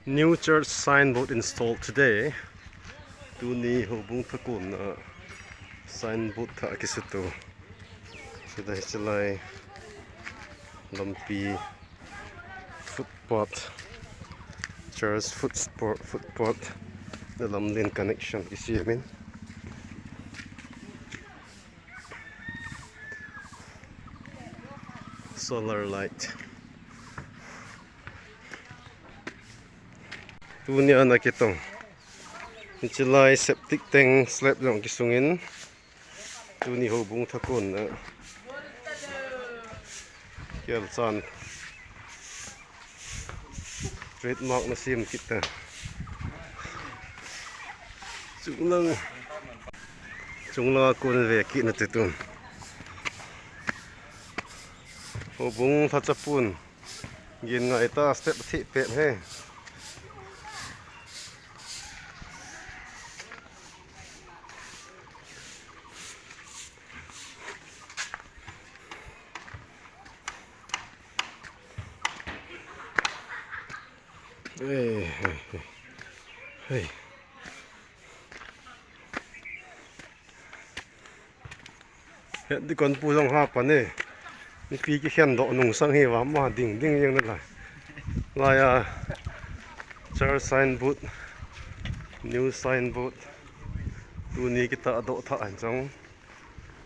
New church signboard installed today. Tuni hubung thakun signboard tha kisutu. Sida hisalai lampi footpath church footpath the lamlin connection isimin. Solar light. Tuni anak itong Nichilai septic tank slab long kisungin. Tuni hubung thakun Kielsan trademark na sim kita. Chunglang ako na veki na titun. Hubung thachapun. Gin nga ita step thi pet he. Hey. Hiện đi còn pu dòng hạp này, đi phi cái khen độ nung sang hè và mà đỉnh như thế này, lại church signboard, new signboard, tu ní cái tạ độ thọ ảnh trong,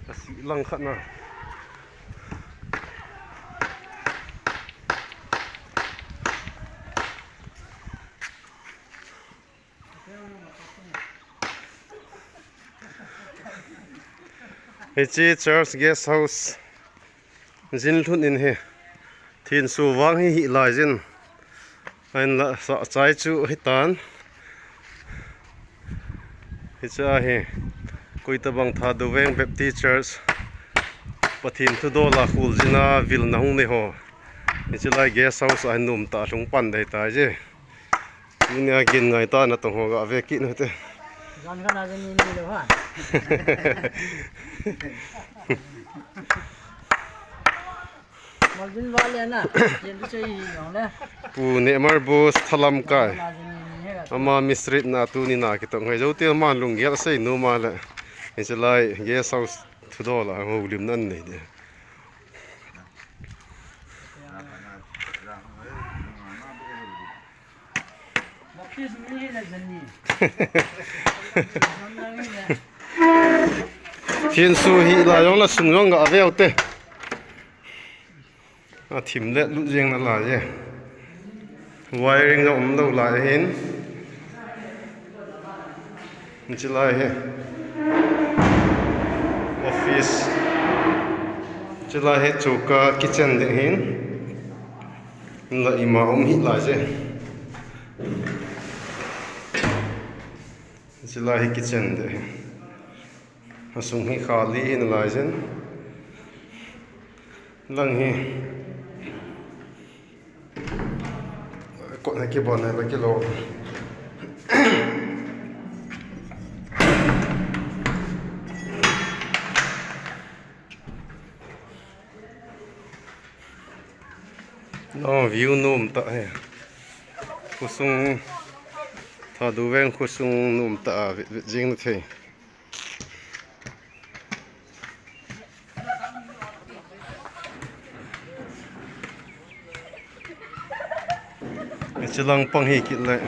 sĩ lăng khát nào. Hey, church guest house zin thun in he thin su wang hi lai zin an la sa chai chu hitan hi cha he koi ta bang tha do weng baptist church pathin thu do la khul jina vil na hung ne ho hi cha lai guest house an num ta thung pan dai ta je ni a gin ngai ta na tong ho ga ve ki no te gan gan a ni ni lo ha Malvin wale na yen chei yong le pu ne mar bos thalam kai ama misrit na tu ni na ki tong hai zo te man lung gel sei no ma la he chalai ye sau thudo la ho lim nan nei de thiên su hi la yong la sung yong ga veo te a thim le lu jeng na la je wiring no om lo la hin chi lai he office chi lai he choka kitchen de hin la ima om hi la je chi lai he kitchen de asung hi khali in lai zen lang hi con này kia bọn này là cái lỗ nó view nôm tạ hè khu sung thà đủ ven khu sung nôm tạ việt riêng thế Chilang panghi kitlai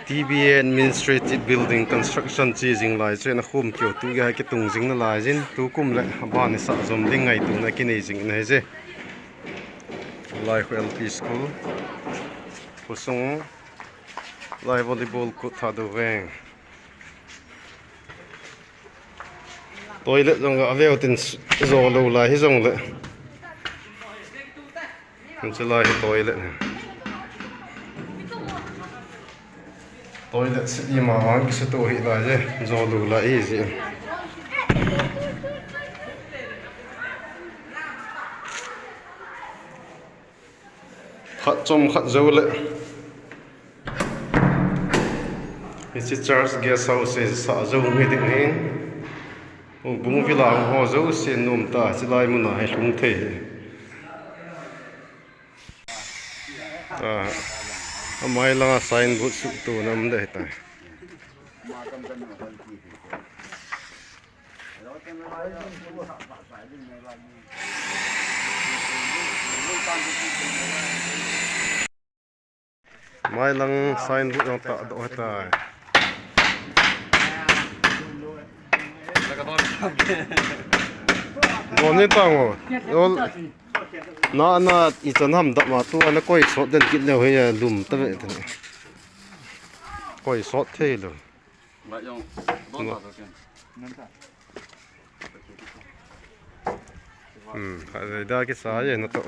TBN Administrative Building Construction chi jing lai chen khum kyo tu ga ki tung jing na lai jin tu kum le ba ni sa zom ding ngai tu na ki nei jing nei je lai LP school kusung lai volleyball ko tha do weng toilet jong ga aveo tin zo lo lai hi jong le kan lai toilet toilet sit đi mà mang cái số tổ hiện lại chứ do đủ lại gì khát trong khát dâu lại cái church guest house sa dâu người định hen bung vi lang ho dâu sen nôm ta chỉ lại muốn nói lung thế Amai langa sign board su tu nam de ta. Mai lang sign board yang tak do ta. Gon ni tang o. Na I chan ham da ma tu ana koi so den kit le he lum ta ve ta. Koi so the lo. Ada cái sa ye na to.